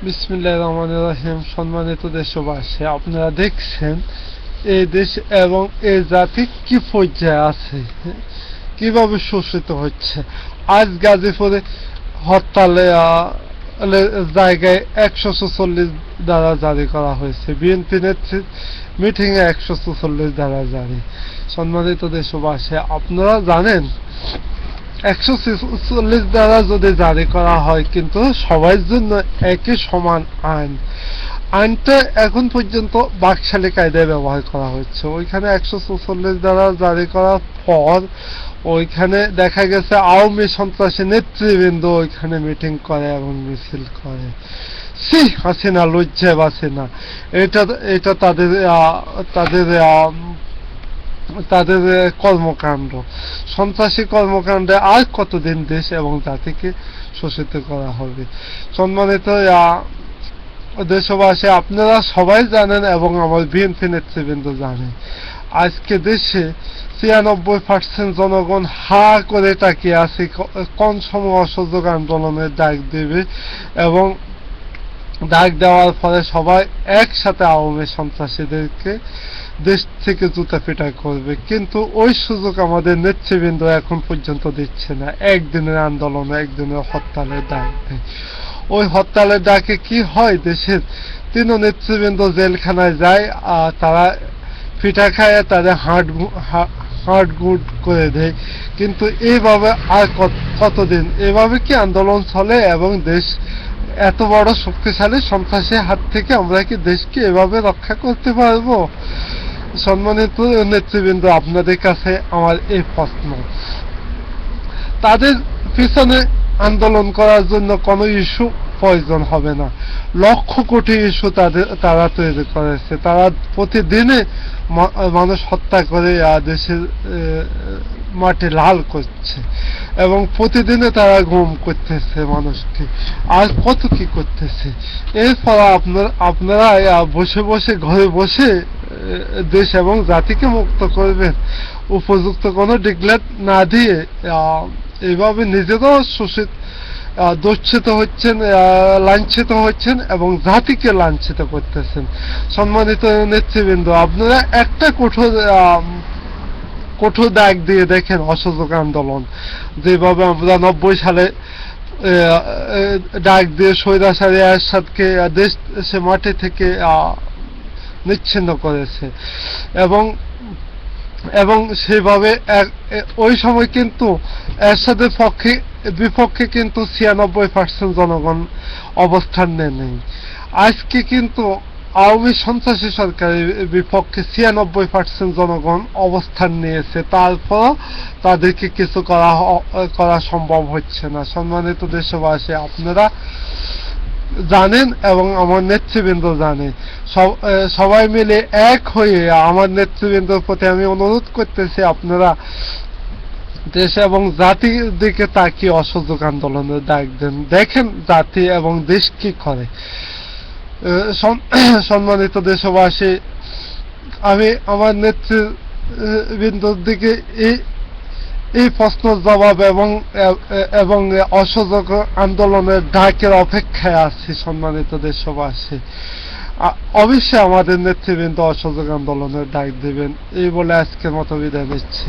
বিসমিল্লাহির রহমানির রহিম। সম্মানিত দেশবাসী, আপনারা দেখছেন এই দেশ এবং এই জাতি কি পর্যায়ে আছে, কিভাবে শোষিত হচ্ছে। আজ গাজীপুরে হরতালে জায়গায় 146 ধারা জারি করা হয়েছে। বিএনপি নেত্রীর মিটিং এ 146 ধারা জারি। সম্মানিত দেশবাসী, আপনারা জানেন 146 ধারা যদি জারি করা হয় কিন্তু সবার জন্য একই সমান আইন। আইনটা এখন পর্যন্ত বাকশালী কায়দায় ব্যবহার করা হচ্ছে। ওইখানে 146 ধারা জারি করার পর ওইখানে দেখা গেছে আওয়ামী সন্ত্রাসী নেতৃবৃন্দ ওইখানে মিটিং করে এবং মিছিল করে। হাসিনা লজ্জায় বাঁচে না। এটা তাদের কর্মকাণ্ড, সন্ত্রাসী কর্মকাণ্ডে আর কতদিন দেশ এবং জাতিকে শোষিত করা হবে। সম্মানিত দেশবাসী, আপনারা সবাই জানেন এবং আমার বিএনপি নেতৃবৃন্দ জানে, আজকে দেশে 93% জনগণ হা করে তাকিয়ে আছে কোন সময় অসহযোগ আন্দোলনের ডাক দেবে এবং ডাক দেওয়ার ফলে সবাই একসাথে আওয়ামী সন্ত্রাসীদেরকে দেশ থেকে জুতা পিটা করবে। কিন্তু ওই সুযোগ আমাদের নেতৃবৃন্দ এখন পর্যন্ত দিচ্ছে না। একদিনের আন্দোলন, একদিনের হরতালের ডাক দেয়। ওই হরতালের ডাকে কি হয়, দেশের 3 নেতৃবৃন্দ জেলখানায় যায়, তারা পিঠা খায়, তাদের হার্ট গুড করে দেয়। কিন্তু এইভাবে আর কতদিন এভাবে কি আন্দোলন চলে এবং দেশ এত বড় শক্তিশালী সন্ত্রাসীর হাত থেকে আমরা কি দেশকে এভাবে রক্ষা করতে পারবো? সম্মানিত নেতৃবৃন্দ, আপনাদের কাছে আমার এই প্রশ্ন। তাদের পিছনে আন্দোলন করার জন্য কোনো ইস্যু প্রয়োজন হবে না, লক্ষ কোটি ইস্যু তারা তৈরি করেছে। তারা প্রতিদিনে মানুষ হত্যা করে দেশের মাটি লাল করছে এবং প্রতিদিনে তারা গুম করতেছে মানুষকে। আর কত কি করতেছে। এরপর আপনারা বসে বসে ঘরে বসে দেশ এবং জাতিকে মুক্ত করবেন, উপযুক্ত কোনো ডিক্লেয়ার না দিয়ে এইভাবে নিজেরাও দূষিত হচ্ছেন, লাঞ্ছিত হচ্ছেন এবং জাতিকে লাঞ্ছিত করতেছেন। সম্মানিত নেতৃবৃন্দ, আপনারা একটা কঠোর দাগ দিয়ে দেখেন অসহযোগ আন্দোলন, যেভাবে আমরা 90 সালে ডাক দিয়ে স্বৈরাচারী এরশাদকে দেশ মাটি থেকে নিচ্ছিন্ন করেছে এবং সেভাবে ওই সময় কিন্তু এরশাদের বিপক্ষে কিন্তু 96% জনগণ অবস্থান নেই। আজকে কিন্তু আওয়ামী সন্ত্রাসী সরকারের বিপক্ষে 96% জনগণ অবস্থান নিয়েছে, তারপর তাদেরকে কিছু করা সম্ভব হচ্ছে না। সম্মানিত দেশবাসী, আপনারা জানেন এবং আমার নেতৃবৃন্দ জানে। সবাই মিলে এক হয়ে আমার নেতৃবৃন্দের প্রতি আমি অনুরোধ করতেছি, আপনারা দেশ এবং জাতির দিকে তাকিয়ে অসহযোগ আন্দোলনের ডাক দেন। দেখেন জাতি এবং দেশ কি করে। সম্মানিত দেশবাসী, আমি আমার নেতৃবৃন্দর দিকে এই প্রশ্নের জবাব এবং অসহযোগ আন্দোলনের ডাকের অপেক্ষায় আছি। সম্মানিত দেশবাসী, অবশ্যই আমাদের নেতৃবৃন্দ অসহযোগ আন্দোলনের ডাক দেবেন। এই বলে আজকের মতো বিদায় নিচ্ছি।